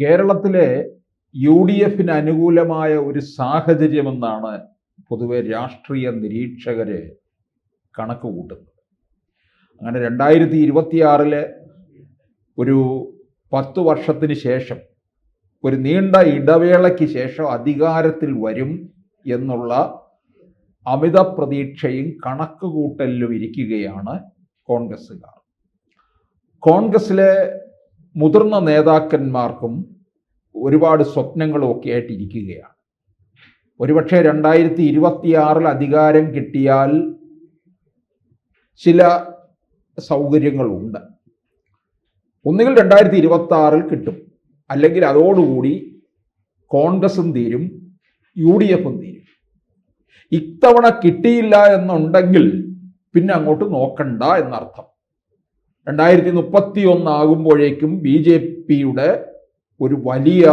കേരളത്തിലെ UDFന് അനുകൂലമായ ഒരു സാഹചര്യമെന്നാണ് പൊതുവെ രാഷ്ട്രീയ നിരീക്ഷകര് കണക്ക് കൂട്ടുന്നത്. അങ്ങനെ 2026 ഒരു 10 വർഷത്തിന് ശേഷം, ഒരു നീണ്ട ഇടവേളയ്ക്ക് ശേഷം അധികാരത്തിൽ വരും എന്നുള്ള അമിത പ്രതീക്ഷയും കണക്കുകൂട്ടലിലും ഇരിക്കുകയാണ് കോൺഗ്രസ്സുകാർ. കോൺഗ്രസിലെ മുതിർന്ന നേതാക്കന്മാർക്കും ഒരുപാട് സ്വപ്നങ്ങളും ഒക്കെ ആയിട്ടിരിക്കുകയാണ്. ഒരുപക്ഷെ 2026 അധികാരം കിട്ടിയാൽ ചില സൗകര്യങ്ങളുണ്ട്. ഒന്നുകിൽ 2026 കിട്ടും, അല്ലെങ്കിൽ അതോടുകൂടി കോൺഗ്രസും തീരും, UDFും തീരും. ഇത്തവണ കിട്ടിയില്ല എന്നുണ്ടെങ്കിൽ പിന്നെ അങ്ങോട്ട് നോക്കണ്ട എന്നർത്ഥം. 2031 ആകുമ്പോഴേക്കും BJPയുടെ ഒരു വലിയ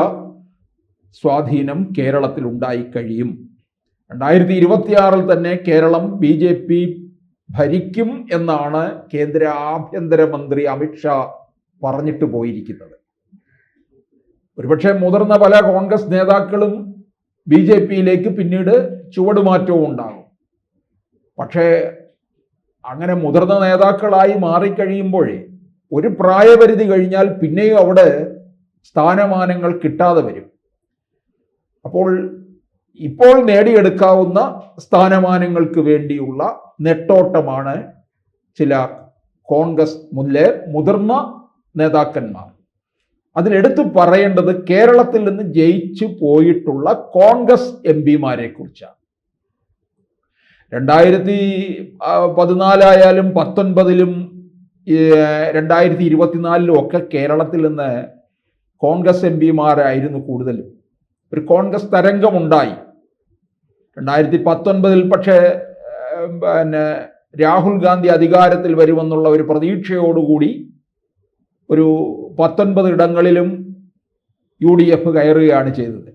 സ്വാധീനം കേരളത്തിൽ ഉണ്ടായിക്കഴിയും. 2026 തന്നെ കേരളം BJP ഭരിക്കും എന്നാണ് കേന്ദ്ര ആഭ്യന്തരമന്ത്രി അമിത്ഷാ പറഞ്ഞിട്ട് പോയിരിക്കുന്നത്. ഒരുപക്ഷെ മുതിർന്ന പല കോൺഗ്രസ് നേതാക്കളും BJPയിലേക്ക് പിന്നീട് ചുവടുമാറ്റവും ഉണ്ടാകും. പക്ഷേ അങ്ങനെ മുതിർന്ന നേതാക്കളായി മാറിക്കഴിയുമ്പോഴേ ഒരു പ്രായപരിധി കഴിഞ്ഞാൽ പിന്നെയും അവിടെ സ്ഥാനമാനങ്ങൾ കിട്ടാതെ വരും. അപ്പോൾ ഇപ്പോൾ നേടിയെടുക്കാവുന്ന സ്ഥാനമാനങ്ങൾക്ക് വേണ്ടിയുള്ള നെട്ടോട്ടമാണ് ചില കോൺഗ്രസ് മുതിർന്ന നേതാക്കന്മാർ. അതിലെടുത്ത് പറയേണ്ടത് കേരളത്തിൽ നിന്ന് ജയിച്ചു പോയിട്ടുള്ള കോൺഗ്രസ് MPമാരെ കുറിച്ചാണ്. 2014 ആയാലും 19 2024 ഒക്കെ കേരളത്തിൽ നിന്ന് കോൺഗ്രസ് MPമാരായിരുന്നു കൂടുതലും. ഒരു കോൺഗ്രസ് തരംഗമുണ്ടായി. 2019 പക്ഷേ രാഹുൽ ഗാന്ധി അധികാരത്തിൽ വരുമെന്നുള്ള ഒരു പ്രതീക്ഷയോടുകൂടി ഒരു 19 ഇടങ്ങളിലും UDF കയറുകയാണ് ചെയ്തത്.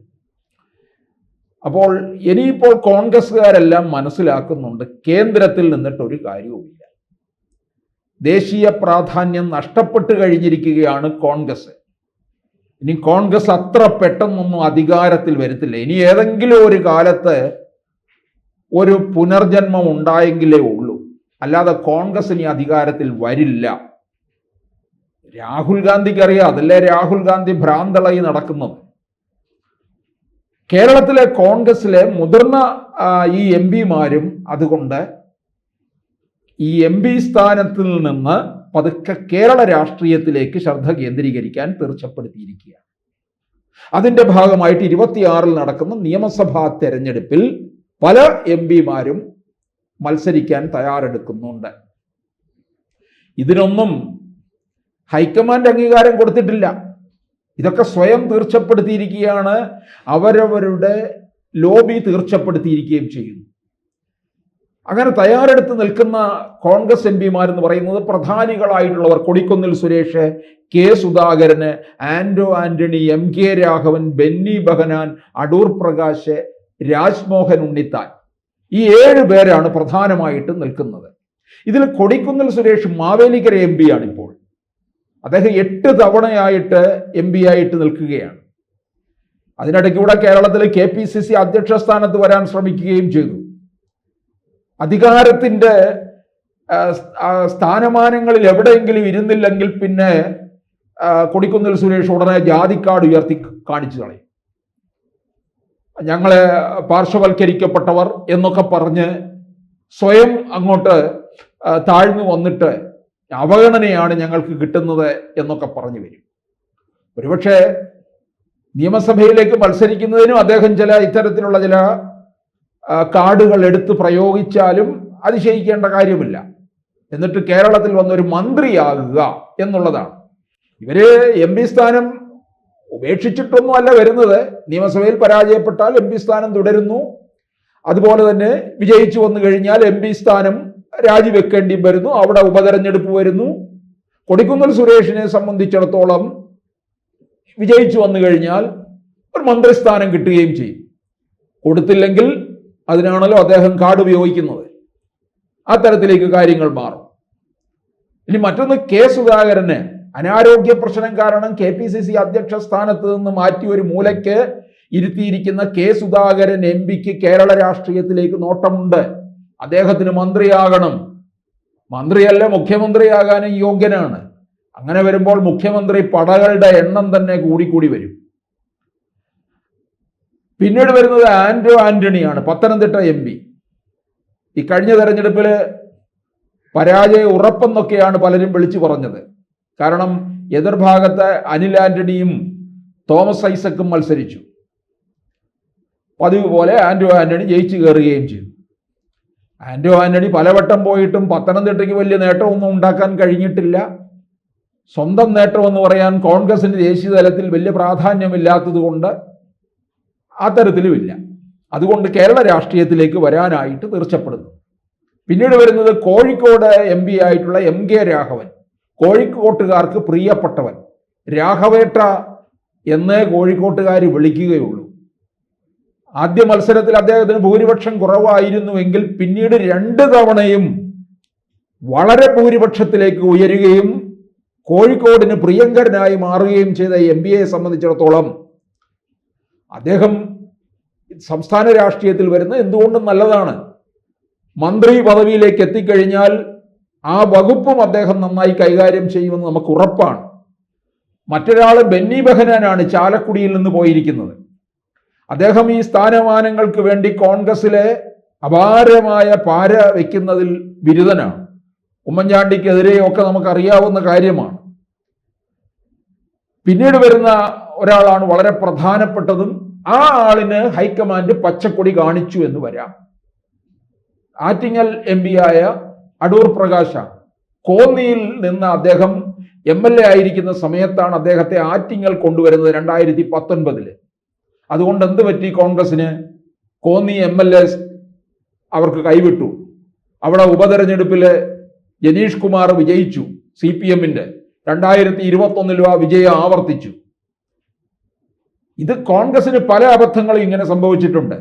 അപ്പോൾ ഇനിയിപ്പോൾ കോൺഗ്രസ്സുകാരെല്ലാം മനസ്സിലാക്കുന്നുണ്ട്, കേന്ദ്രത്തിൽ നിന്നിട്ടൊരു കാര്യവുമില്ല. ദേശീയ പ്രാധാന്യം നഷ്ടപ്പെട്ട് കഴിഞ്ഞിരിക്കുകയാണ് കോൺഗ്രസ്. ഇനി കോൺഗ്രസ് അത്ര പെട്ടെന്നൊന്നും അധികാരത്തിൽ വരത്തില്ല. ഇനി ഏതെങ്കിലും ഒരു കാലത്ത് ഒരു പുനർജന്മം ഉണ്ടായെങ്കിലേ ഉള്ളൂ, അല്ലാതെ കോൺഗ്രസ് ഇനി അധികാരത്തിൽ വരില്ല. രാഹുൽ ഗാന്ധിക്ക് അറിയാം, അതല്ലേ രാഹുൽ ഗാന്ധി ഭ്രാന്തളായി നടക്കുന്നത്. കേരളത്തിലെ കോൺഗ്രസിലെ മുതിർന്ന ഈ MPമാരും അതുകൊണ്ട് ഈ MP സ്ഥാനത്തിൽ നിന്ന് പതുക്കെ കേരള രാഷ്ട്രീയത്തിലേക്ക് ശ്രദ്ധ കേന്ദ്രീകരിക്കാൻ തീർച്ചപ്പെടുത്തിയിരിക്കുകയാണ്. അതിൻ്റെ ഭാഗമായിട്ട് 26 നടക്കുന്ന നിയമസഭാ തെരഞ്ഞെടുപ്പിൽ പല MPമാരും മത്സരിക്കാൻ തയ്യാറെടുക്കുന്നുണ്ട്. ഇതിനൊന്നും ഹൈക്കമാൻഡ് അംഗീകാരം കൊടുത്തിട്ടില്ല. ഇതൊക്കെ സ്വയം തീർച്ചപ്പെടുത്തിയിരിക്കുകയാണ്, അവരവരുടെ ലോബി തീർച്ചപ്പെടുത്തിയിരിക്കുകയും ചെയ്യുന്നു. അങ്ങനെ തയ്യാറെടുത്ത് നിൽക്കുന്ന കോൺഗ്രസ് MPമാരെന്ന് പറയുന്നത് പ്രധാനികളായിട്ടുള്ളവർ കൊടിക്കുന്നിൽ സുരേഷ്, കെ സുധാകരന്, ആന്റോ ആന്റണി, MK രാഘവൻ, ബെന്നി ബെഹനാൻ, അടൂർ പ്രകാശ്, രാജ്മോഹൻ ഉണ്ണിത്താൻ, ഈ 7 പേരാണ് പ്രധാനമായിട്ട് നിൽക്കുന്നത്. ഇതിൽ കൊടിക്കുന്നിൽ സുരേഷ് മാവേലിക്കര MP ആണിപ്പോൾ. അദ്ദേഹം 8 തവണയായിട്ട് MP ആയിട്ട് നിൽക്കുകയാണ്. അതിനിടയ്ക്കൂടെ കേരളത്തിലെ KPCC അധ്യക്ഷ സ്ഥാനത്ത് വരാൻ ശ്രമിക്കുകയും ചെയ്തു. അധികാരത്തിൻ്റെ സ്ഥാനമാനങ്ങളിൽ എവിടെയെങ്കിലും ഇരുന്നില്ലെങ്കിൽ പിന്നെ കൊടിക്കുന്നിൽ സുരേഷ് ഉടനെ ജാതിക്കാർഡ് ഉയർത്തി കാണിച്ചു കളയും. ഞങ്ങളെ പാർശ്വവൽക്കരിക്കപ്പെട്ടവർ എന്നൊക്കെ പറഞ്ഞ് സ്വയം അങ്ങോട്ട് താഴ്ന്നു വന്നിട്ട് അവഗണനയാണ് ഞങ്ങൾക്ക് കിട്ടുന്നത് എന്നൊക്കെ പറഞ്ഞു വരും. ഒരുപക്ഷെ നിയമസഭയിലേക്ക് മത്സരിക്കുന്നതിനും അദ്ദേഹം ഇത്തരത്തിലുള്ള ചില കാർഡുകൾ എടുത്ത് പ്രയോഗിച്ചാലും അതിശയിക്കേണ്ട കാര്യമില്ല. എന്നിട്ട് കേരളത്തിൽ വന്നൊരു മന്ത്രിയാകുക എന്നുള്ളതാണ്. ഇവര് MP സ്ഥാനം ഉപേക്ഷിച്ചിട്ടൊന്നും അല്ല വരുന്നത്. നിയമസഭയിൽ പരാജയപ്പെട്ടാൽ MP സ്ഥാനം തുടരുന്നു. അതുപോലെ തന്നെ വിജയിച്ചു വന്നു കഴിഞ്ഞാൽ MP സ്ഥാനം രാജിവെക്കേണ്ടി വരുന്നു. അവിടെ ഉപതെരഞ്ഞെടുപ്പ് വരുന്നു. കൊടിക്കുന്നിൽ സുരേഷിനെ സംബന്ധിച്ചിടത്തോളം വിജയിച്ചു വന്നു കഴിഞ്ഞാൽ ഒരു മന്ത്രിസ്ഥാനം കിട്ടുകയും ചെയ്യും. കൊടുത്തില്ലെങ്കിൽ അതിനാണല്ലോ അദ്ദേഹം കാർഡ് ഉപയോഗിക്കുന്നത്. ആ തരത്തിലേക്ക് കാര്യങ്ങൾ മാറും. ഇനി മറ്റൊന്ന്, കെ സുധാകരന് അനാരോഗ്യ പ്രശ്നം കാരണം KPCC അധ്യക്ഷ സ്ഥാനത്ത് നിന്ന് മാറ്റി ഒരു മൂലയ്ക്ക് ഇരുത്തിയിരിക്കുന്ന കെ സുധാകരൻ MP കേരള രാഷ്ട്രീയത്തിലേക്ക് നോട്ടമുണ്ട്. അദ്ദേഹത്തിന് മന്ത്രിയാകണം. മന്ത്രിയല്ല, മുഖ്യമന്ത്രിയാകാനും യോഗ്യനാണ്. അങ്ങനെ വരുമ്പോൾ മുഖ്യമന്ത്രി പടകളുടെ എണ്ണം തന്നെ കൂടിക്കൂടി വരും. പിന്നീട് വരുന്നത് ആന്റോ ആന്റണിയാണ്, പത്തനംതിട്ട MP. ഈ കഴിഞ്ഞ തെരഞ്ഞെടുപ്പിൽ പരാജയ ഉറപ്പെന്നൊക്കെയാണ് പലരും വിളിച്ചു പറഞ്ഞത്. കാരണം എതിർഭാഗത്ത് അനിൽ ആന്റണിയും തോമസ് ഐസക്കും മത്സരിച്ചു. പതിവ് പോലെ ആന്റോ ആന്റണി ജയിച്ചു കയറുകയും ചെയ്തു. ആന്റോ ആന്റണി പലവട്ടം പോയിട്ടും പത്തനംതിട്ടയ്ക്ക് വലിയ നേട്ടമൊന്നും ഉണ്ടാക്കാൻ കഴിഞ്ഞിട്ടില്ല. സ്വന്തം നേട്ടമെന്ന് പറയാൻ കോൺഗ്രസിന് ദേശീയ തലത്തിൽ വലിയ പ്രാധാന്യമില്ലാത്തത് കൊണ്ട് അത്തരത്തിലുമില്ല. അതുകൊണ്ട് കേരള രാഷ്ട്രീയത്തിലേക്ക് വരാനായിട്ട് തീർച്ചപ്പെടുന്നു. പിന്നീട് വരുന്നത് കോഴിക്കോട് MP ആയിട്ടുള്ള MK രാഘവൻ. കോഴിക്കോട്ടുകാർക്ക് പ്രിയപ്പെട്ടവൻ. രാഘവേട്ട എന്നേ കോഴിക്കോട്ടുകാർ വിളിക്കുകയുള്ളൂ. ആദ്യ മത്സരത്തിൽ അദ്ദേഹത്തിന് ഭൂരിപക്ഷം കുറവായിരുന്നുവെങ്കിൽ പിന്നീട് 2 തവണയും വളരെ ഭൂരിപക്ഷത്തിലേക്ക് ഉയരുകയും കോഴിക്കോടിന് പ്രിയങ്കരനായി മാറുകയും ചെയ്ത MPയെ സംബന്ധിച്ചിടത്തോളം അദ്ദേഹം സംസ്ഥാന രാഷ്ട്രീയത്തിൽ വരുന്നത് എന്തുകൊണ്ടും നല്ലതാണ്. മന്ത്രി പദവിയിലേക്ക് എത്തിക്കഴിഞ്ഞാൽ ആ വകുപ്പും അദ്ദേഹം നന്നായി കൈകാര്യം ചെയ്യുമെന്ന് നമുക്ക് ഉറപ്പാണ്. മറ്റൊരാൾ ബെന്നി ബെഹനാനാണ് ചാലക്കുടിയിൽ നിന്ന് പോയിരിക്കുന്നത്. അദ്ദേഹം ഈ സ്ഥാനമാനങ്ങൾക്ക് വേണ്ടി കോൺഗ്രസിലെ അപാരമായ പാര വയ്ക്കുന്നതിൽ ബിരുദനാണ്. ഉമ്മൻചാണ്ടിക്കെതിരെയൊക്കെ നമുക്കറിയാവുന്ന കാര്യമാണ്. പിന്നീട് വരുന്ന ഒരാളാണ് വളരെ പ്രധാനപ്പെട്ടതും. ആ ആളിന് ഹൈക്കമാൻഡ് പച്ചക്കൊടി കാണിച്ചു എന്ന് വരാം. ആറ്റിങ്ങൽ MP ആയ അടൂർ പ്രകാശാണ്. കോന്നിയിൽ നിന്ന് അദ്ദേഹം MLA ആയിരിക്കുന്ന സമയത്താണ് അദ്ദേഹത്തെ ആറ്റിങ്ങൽ കൊണ്ടുവരുന്നത് 2019. അതുകൊണ്ട് എന്ത് പറ്റി കോൺഗ്രസിന്? കോന്നി MLAs അവർക്ക് കൈവിട്ടു. അവിടെ ഉപതെരഞ്ഞെടുപ്പിൽ ജനീഷ് കുമാർ വിജയിച്ചു. CPMന്റെ 2021 ആ വിജയം ആവർത്തിച്ചു. ഇത് കോൺഗ്രസിന് പല അബദ്ധങ്ങളും ഇങ്ങനെ സംഭവിച്ചിട്ടുണ്ട്.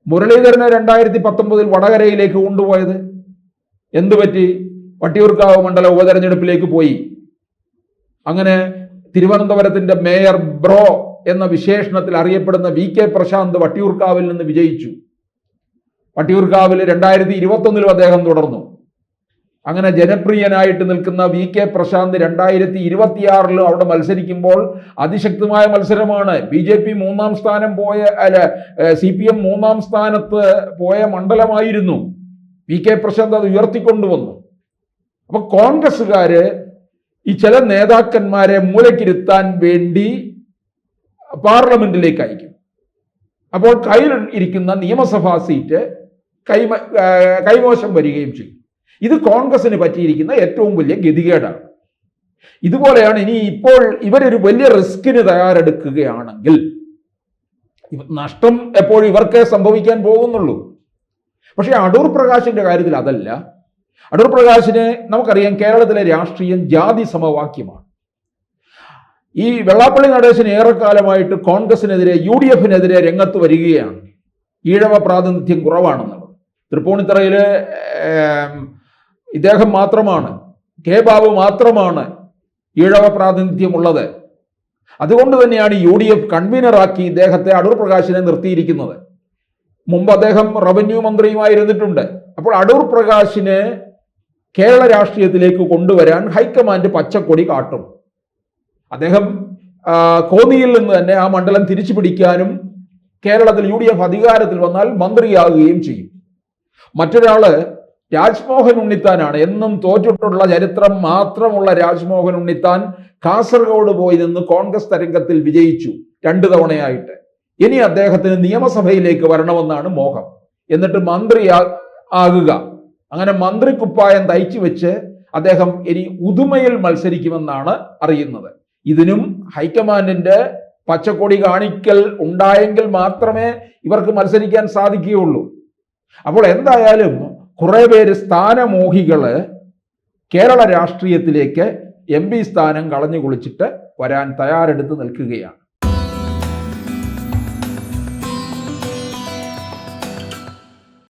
മുരളീധരനെ 2019 വടകരയിലേക്ക് കൊണ്ടുപോയത് എന്തുപറ്റി? വട്ടിയൂർക്കാവ് മണ്ഡല ഉപതെരഞ്ഞെടുപ്പിലേക്ക് പോയി. അങ്ങനെ തിരുവനന്തപുരത്തിന്റെ മേയർ ബ്രോ എന്ന വിശേഷണത്തിൽ അറിയപ്പെടുന്ന VK പ്രശാന്ത് വട്ടിയൂർക്കാവിൽ നിന്ന് വിജയിച്ചു. വട്ടിയൂർക്കാവിൽ 2021 അദ്ദേഹം തുടർന്നു. അങ്ങനെ ജനപ്രിയനായിട്ട് നിൽക്കുന്ന VK പ്രശാന്ത് 2026 അവിടെ മത്സരിക്കുമ്പോൾ അതിശക്തമായ മത്സരമാണ്. BJP 3-ാം സ്ഥാനം പോയ CPM 3-ാം സ്ഥാനത്ത് പോയ മണ്ഡലമായിരുന്നു. VK പ്രശാന്ത് അത് ഉയർത്തിക്കൊണ്ടുവന്നു. അപ്പൊ കോൺഗ്രസ്സുകാര് ഈ ചില നേതാക്കന്മാരെ മൂലക്കിരുത്താൻ വേണ്ടി പാർലമെന്റിലേക്ക് അയക്കും. അപ്പോൾ കയ്യിൽ ഇരിക്കുന്ന നിയമസഭാ സീറ്റ് കൈമോശം വരികയും ചെയ്യും. ഇത് കോൺഗ്രസിന് പറ്റിയിരിക്കുന്ന ഏറ്റവും വലിയ ഗതികേടാണ്. ഇതുപോലെയാണ് ഇപ്പോൾ ഇവരൊരു വലിയ റിസ്കിന് തയ്യാറെടുക്കുകയാണെങ്കിൽ നഷ്ടം എപ്പോഴും ഇവർക്കേ സംഭവിക്കാൻ പോകുന്നുള്ളൂ. പക്ഷേ അടൂർ പ്രകാശിന്റെ കാര്യത്തിൽ അതല്ല. അടൂർ പ്രകാശിന് നമുക്കറിയാം, കേരളത്തിലെ രാഷ്ട്രീയം ജാതി സമവാക്യമാണ്. ഈ വെള്ളാപ്പള്ളി നടേശൻ ഏറെക്കാലമായിട്ട് കോൺഗ്രസിനെതിരെ UDFനെതിരെ രംഗത്ത് വരികയാണ്. ഈഴവ പ്രാതിനിധ്യം കുറവാണെന്നുള്ളത്. തൃപ്പൂണിത്തറയില് ഇദ്ദേഹം മാത്രമാണ്, K ബാബു മാത്രമാണ് ഈഴവ പ്രാതിനിധ്യമുള്ളത്. അതുകൊണ്ട് തന്നെയാണ് UDF കൺവീനറാക്കി ഇദ്ദേഹത്തെ അടൂർ പ്രകാശിനെ നിർത്തിയിരിക്കുന്നത്. മുമ്പ് അദ്ദേഹം റവന്യൂ മന്ത്രിയുമായിരുന്നിട്ടുണ്ട്. അപ്പോൾ അടൂർ പ്രകാശിനെ കേരള രാഷ്ട്രീയത്തിലേക്ക് കൊണ്ടുവരാൻ ഹൈക്കമാൻഡ് പച്ചക്കൊടി കാട്ടും. അദ്ദേഹം കോന്നിയിൽ നിന്ന് തന്നെ ആ മണ്ഡലം തിരിച്ചു പിടിക്കാനും കേരളത്തിൽ UDF അധികാരത്തിൽ വന്നാൽ മന്ത്രിയാകുകയും ചെയ്യും. മറ്റൊരാള് രാജ്മോഹൻ ഉണ്ണിത്താനാണ്. എന്നും തോറ്റിട്ടുള്ള ചരിത്രം മാത്രമുള്ള രാജ്മോഹൻ ഉണ്ണിത്താൻ കാസർഗോഡ് പോയി നിന്ന് കോൺഗ്രസ് തരംഗത്തിൽ വിജയിച്ചു 2 തവണയായിട്ട്. ഇനി അദ്ദേഹത്തിന് നിയമസഭയിലേക്ക് വരണമെന്നാണ് മോഹം. എന്നിട്ട് മന്ത്രി ആകുക. അങ്ങനെ മന്ത്രി കുപ്പായം തയ്ച്ചു വെച്ച് അദ്ദേഹം ഇനി ഉദുമയിൽ മത്സരിക്കുമെന്നാണ് അറിയുന്നത്. ഇതിനും ഹൈക്കമാൻഡിന്റെ പച്ചക്കൊടി കാണിക്കൽ ഉണ്ടായെങ്കിൽ മാത്രമേ ഇവർക്ക് മത്സരിക്കാൻ സാധിക്കുകയുള്ളൂ. അപ്പോൾ എന്തായാലും കുറെ പേര് സ്ഥാനമോഹികള് കേരള രാഷ്ട്രീയത്തിലേക്ക് MP സ്ഥാനം കളഞ്ഞു കുളിച്ചിട്ട് വരാൻ തയ്യാറെടുത്ത് നിൽക്കുകയാണ്.